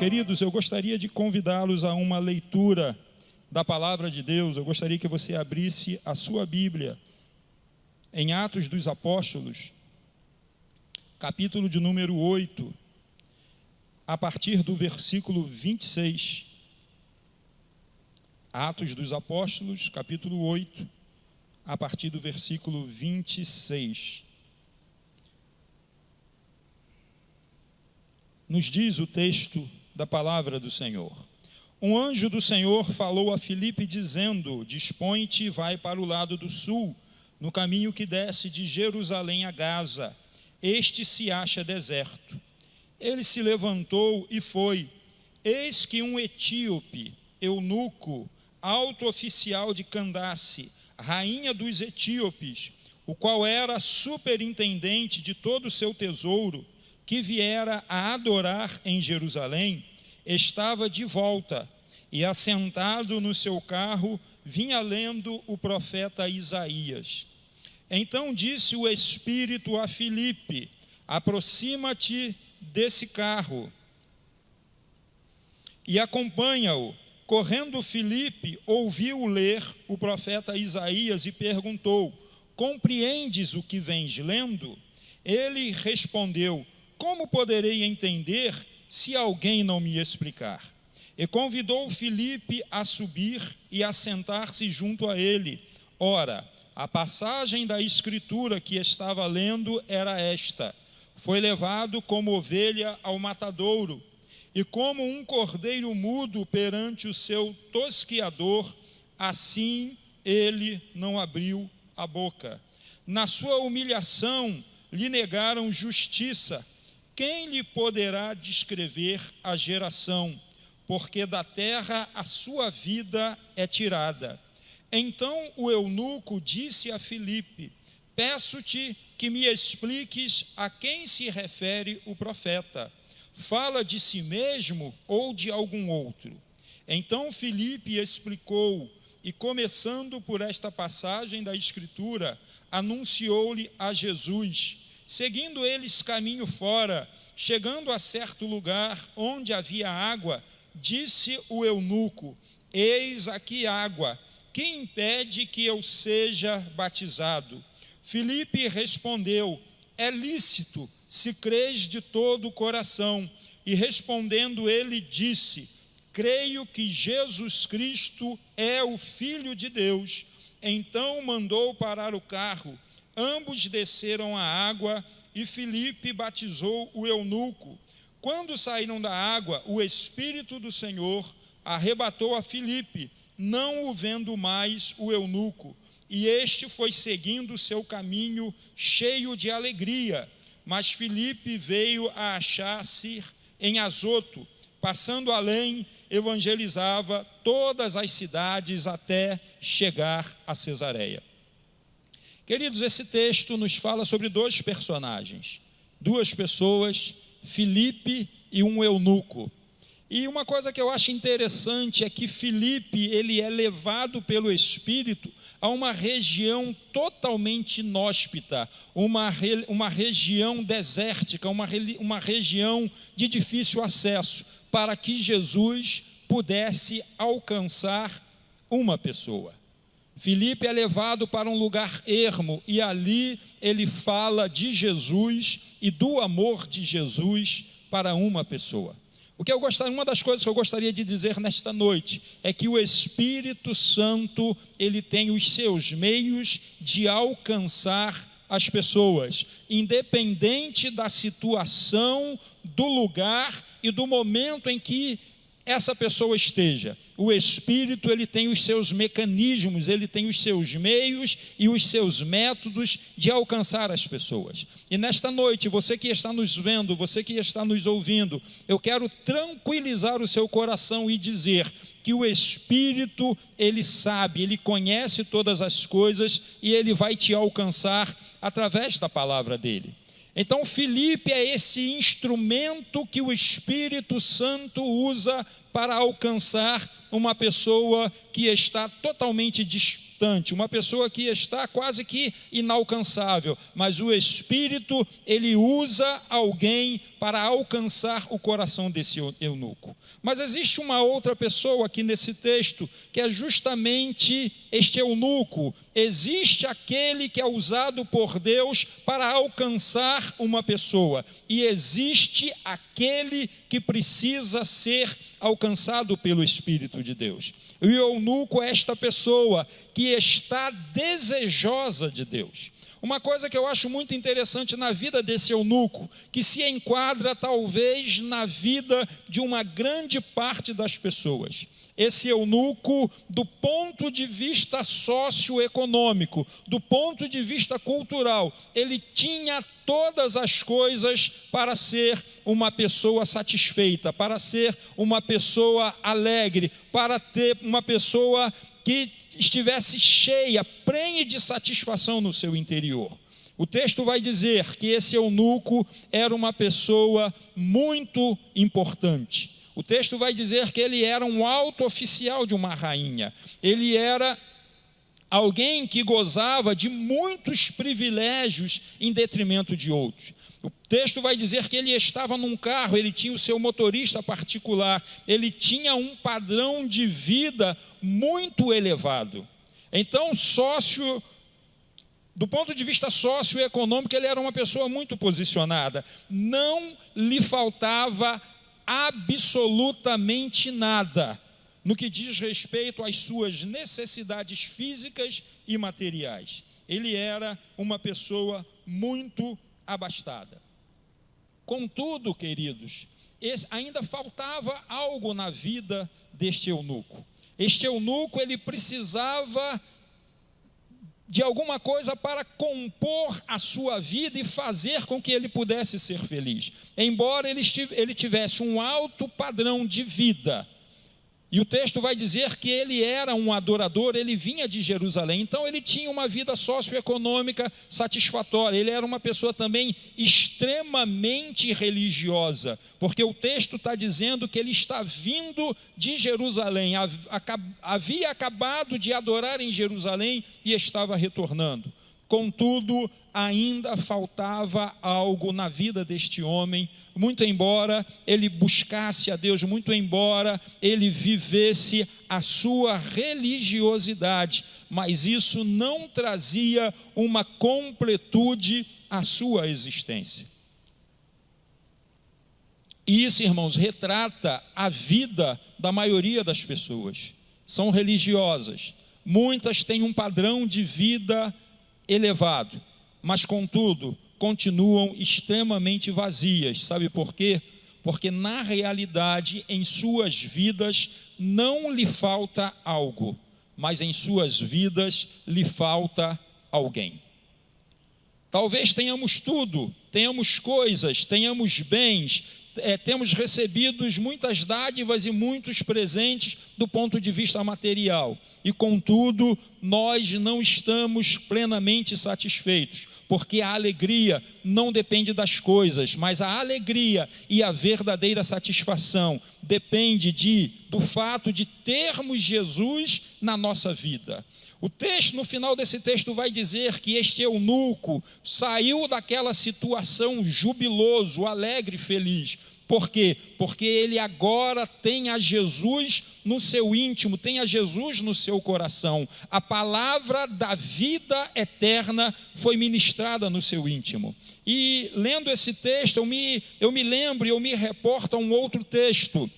Queridos, eu gostaria de convidá-los a uma leitura da Palavra de Deus. Eu gostaria que você abrisse a sua Bíblia em Atos dos Apóstolos, capítulo de número 8, a partir do versículo 26. Atos dos Apóstolos, capítulo 8, a partir do versículo 26. Nos diz o texto da palavra do Senhor: um anjo do Senhor falou a Filipe dizendo: dispõe-te e vai para o lado do sul, no caminho que desce de Jerusalém a Gaza. Este se acha deserto. Ele se levantou e foi. Eis que um etíope, eunuco, alto oficial de Candace, rainha dos etíopes, o qual era superintendente de todo o seu tesouro, que viera a adorar em Jerusalém, estava de volta e, assentado no seu carro, vinha lendo o profeta Isaías. Então disse o Espírito a Filipe: aproxima-te desse carro e acompanha-o. Correndo Filipe, ouviu ler o profeta Isaías e perguntou: compreendes o que vens lendo? Ele respondeu: como poderei entender se alguém não me explicar? E convidou Filipe a subir e a sentar-se junto a ele. Ora, a passagem da Escritura que estava lendo era esta: foi levado como ovelha ao matadouro, e como um cordeiro mudo perante o seu tosquiador, assim ele não abriu a boca. Na sua humilhação lhe negaram justiça. Quem lhe poderá descrever a geração? Porque da terra a sua vida é tirada. Então o eunuco disse a Filipe: peço-te que me expliques a quem se refere o profeta. Fala de si mesmo ou de algum outro? Então Filipe explicou, e começando por esta passagem da Escritura, anunciou-lhe a Jesus. Seguindo eles caminho fora, chegando a certo lugar onde havia água, disse o eunuco: eis aqui água, que impede que eu seja batizado? Filipe respondeu: é lícito, se crês de todo o coração. E respondendo ele disse: creio que Jesus Cristo é o Filho de Deus. Então mandou parar o carro. Ambos desceram à água e Filipe batizou o eunuco. Quando saíram da água, o Espírito do Senhor arrebatou a Filipe, não o vendo mais o eunuco. E este foi seguindo o seu caminho cheio de alegria. Mas Filipe veio a achar-se em Azoto. Passando além, evangelizava todas as cidades até chegar a Cesareia. Queridos, esse texto nos fala sobre dois personagens, duas pessoas, Filipe e um eunuco. E uma coisa que eu acho interessante é que Filipe, ele é levado pelo Espírito a uma região totalmente inóspita, uma região desértica, uma região de difícil acesso, para que Jesus pudesse alcançar uma pessoa. Filipe é levado para um lugar ermo e ali ele fala de Jesus e do amor de Jesus para uma pessoa. Uma das coisas que eu gostaria de dizer nesta noite é que o Espírito Santo, ele tem os seus meios de alcançar as pessoas, independente da situação, do lugar e do momento em que essa pessoa esteja. O Espírito, ele tem os seus mecanismos, ele tem os seus meios e os seus métodos de alcançar as pessoas. E nesta noite, você que está nos vendo, você que está nos ouvindo, eu quero tranquilizar o seu coração e dizer que o Espírito, ele sabe, ele conhece todas as coisas e ele vai te alcançar através da palavra dele. Então Filipe é esse instrumento que o Espírito Santo usa para alcançar uma pessoa que está totalmente distante, uma pessoa que está quase que inalcançável, mas o Espírito, ele usa alguém para alcançar o coração desse eunuco. Mas existe uma outra pessoa aqui nesse texto, que é justamente este eunuco. Existe aquele que é usado por Deus para alcançar uma pessoa, e existe aquele que precisa ser alcançado pelo Espírito de Deus. E o eunuco é esta pessoa que está desejosa de Deus. Uma coisa que eu acho muito interessante na vida desse eunuco, que se enquadra talvez na vida de uma grande parte das pessoas. Esse eunuco, do ponto de vista socioeconômico, do ponto de vista cultural, ele tinha todas as coisas para ser uma pessoa satisfeita, para ser uma pessoa alegre, para ter uma pessoa que estivesse cheia, prenhe de satisfação no seu interior. O texto vai dizer que esse eunuco era uma pessoa muito importante. O texto vai dizer que ele era um alto oficial de uma rainha. Ele era alguém que gozava de muitos privilégios em detrimento de outros. O texto vai dizer que ele estava num carro, ele tinha o seu motorista particular, ele tinha um padrão de vida muito elevado. Então, do ponto de vista socioeconômico, ele era uma pessoa muito posicionada. Não lhe faltava absolutamente nada no que diz respeito às suas necessidades físicas e materiais. Ele era uma pessoa muito abastada. Contudo, queridos, ainda faltava algo na vida deste eunuco. Este eunuco, ele precisava de alguma coisa para compor a sua vida e fazer com que ele pudesse ser feliz. Embora ele tivesse um alto padrão de vida, e o texto vai dizer que ele era um adorador, ele vinha de Jerusalém, então ele tinha uma vida socioeconômica satisfatória, ele era uma pessoa também extremamente religiosa, porque o texto está dizendo que ele está vindo de Jerusalém, havia acabado de adorar em Jerusalém e estava retornando. Contudo, ainda faltava algo na vida deste homem, muito embora ele buscasse a Deus, muito embora ele vivesse a sua religiosidade, mas isso não trazia uma completude à sua existência. E isso, irmãos, retrata a vida da maioria das pessoas. São religiosas, muitas têm um padrão de vida elevado, mas contudo continuam extremamente vazias. Sabe por quê? Porque na realidade em suas vidas não lhe falta algo, mas em suas vidas lhe falta alguém. Talvez tenhamos tudo, tenhamos coisas, tenhamos bens, temos recebido muitas dádivas e muitos presentes do ponto de vista material, e contudo nós não estamos plenamente satisfeitos, porque a alegria não depende das coisas, mas a alegria e a verdadeira satisfação depende do fato de termos Jesus na nossa vida. O texto, no final desse texto, vai dizer que este eunuco saiu daquela situação jubiloso, alegre, feliz. Por quê? Porque ele agora tem a Jesus no seu íntimo, tem a Jesus no seu coração. A palavra da vida eterna foi ministrada no seu íntimo. E lendo esse texto, eu me lembro e eu me reporto a um outro texto.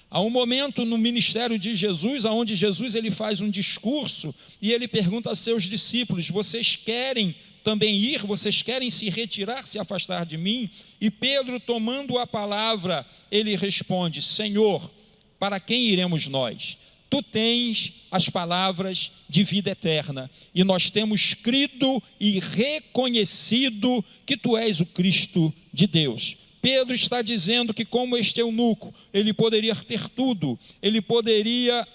Há um momento no ministério de Jesus, onde Jesus ele faz um discurso e ele pergunta aos seus discípulos: vocês querem também ir? Vocês querem se retirar, se afastar de mim? E Pedro, tomando a palavra, ele responde: Senhor, para quem iremos nós? Tu tens as palavras de vida eterna, e nós temos crido e reconhecido que tu és o Cristo de Deus. Pedro está dizendo que, como este eunuco, ele poderia ter tudo, ele poderia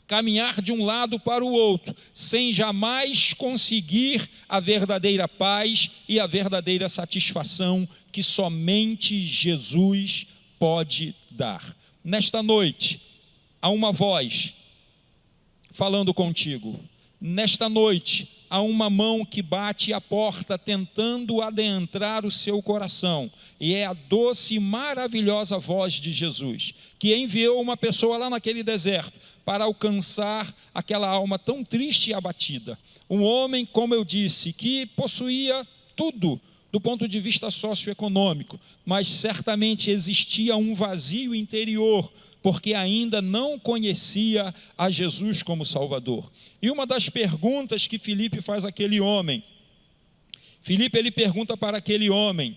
caminhar de um lado para o outro, sem jamais conseguir a verdadeira paz e a verdadeira satisfação que somente Jesus pode dar. Nesta noite, há uma voz falando contigo. nesta noite, há uma mão que bate à porta tentando adentrar o seu coração, e é a doce e maravilhosa voz de Jesus, que enviou uma pessoa lá naquele deserto para alcançar aquela alma tão triste e abatida. Um homem, como eu disse, que possuía tudo do ponto de vista socioeconômico, mas certamente existia um vazio interior, porque ainda não conhecia a Jesus como Salvador. E uma das perguntas que Filipe faz àquele homem, ele pergunta para aquele homem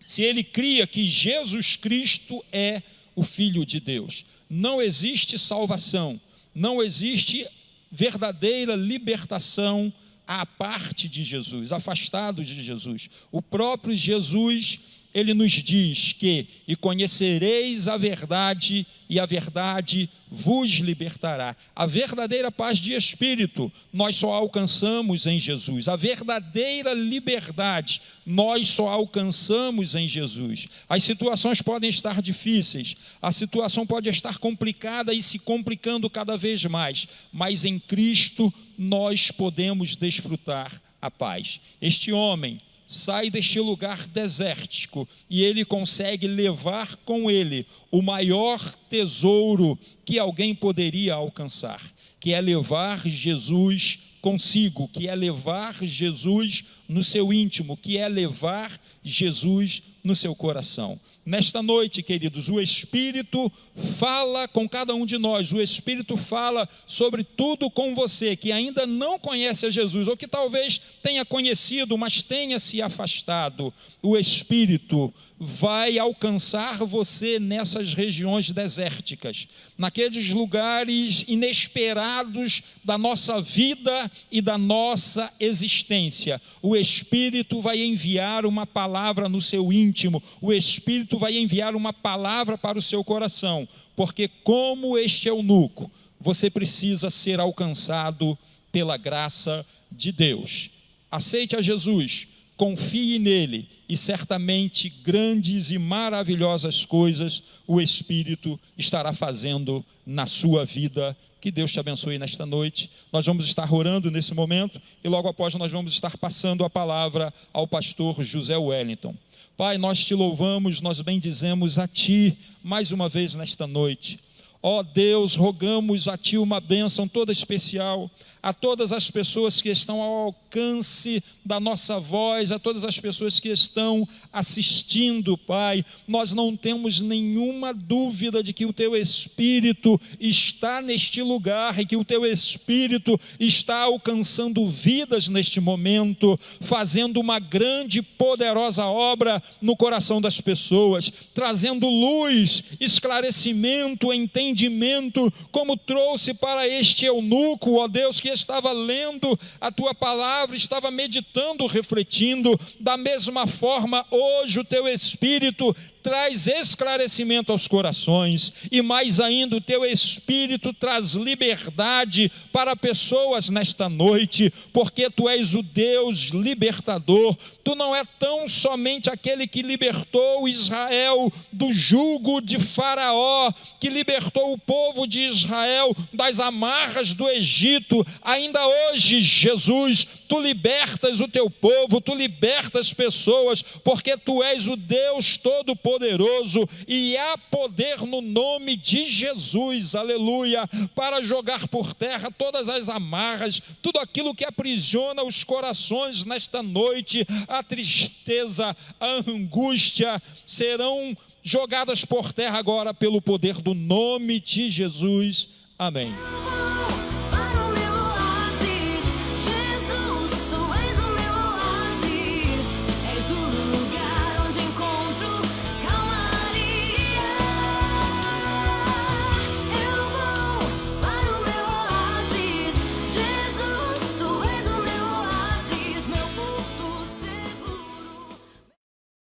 se ele cria que Jesus Cristo é o Filho de Deus. Não existe salvação, não existe verdadeira libertação à parte de Jesus, afastado de Jesus. O próprio Jesus, ele nos diz que: e conhecereis a verdade, e a verdade vos libertará. A verdadeira paz de espírito nós só alcançamos em Jesus. A verdadeira liberdade nós só alcançamos em Jesus. As situações podem estar difíceis, a situação pode estar complicada e se complicando cada vez mais, mas em Cristo nós podemos desfrutar a paz. Este homem sai deste lugar desértico e ele consegue levar com ele o maior tesouro que alguém poderia alcançar, que é levar Jesus consigo, que é levar Jesus no seu íntimo, que é levar Jesus no seu coração. Nesta noite, queridos, o Espírito fala com cada um de nós, o Espírito fala sobre tudo com você, que ainda não conhece a Jesus, ou que talvez tenha conhecido, mas tenha se afastado. O Espírito vai alcançar você nessas regiões desérticas, naqueles lugares inesperados da nossa vida e da nossa existência. O Espírito vai enviar uma palavra no seu íntimo, o Espírito vai enviar uma palavra para o seu coração, porque como este eunuco, você precisa ser alcançado pela graça de Deus. Aceite a Jesus, confie nele, e certamente grandes e maravilhosas coisas o Espírito estará fazendo na sua vida. Que Deus te abençoe nesta noite. Nós vamos estar orando nesse momento, e logo após nós vamos estar passando a palavra ao pastor José Wellington. Pai, nós te louvamos, nós bendizemos a Ti mais uma vez nesta noite. Ó Deus, rogamos a Ti uma bênção toda especial a todas as pessoas que estão ao alcance da nossa voz, a todas as pessoas que estão assistindo, Pai. Nós não temos nenhuma dúvida de que o Teu Espírito está neste lugar e que o Teu Espírito está alcançando vidas neste momento, fazendo uma grande e poderosa obra no coração das pessoas, trazendo luz, esclarecimento, entendimento, como trouxe para este eunuco, ó Deus, que estava lendo a Tua palavra, estava meditando, refletindo. Da mesma forma, hoje o Teu Espírito traz esclarecimento aos corações, e mais ainda o Teu Espírito traz liberdade para pessoas nesta noite, porque Tu és o Deus libertador. Tu não é tão somente aquele que libertou Israel do jugo de Faraó, que libertou o povo de Israel das amarras do Egito. Ainda hoje, Jesus, Tu libertas o Teu povo, Tu libertas pessoas, porque Tu és o Deus Todo-Poderoso, e há poder no nome de Jesus, aleluia, para jogar por terra todas as amarras, tudo aquilo que aprisiona os corações nesta noite. A tristeza, a angústia serão jogadas por terra agora pelo poder do nome de Jesus, amém.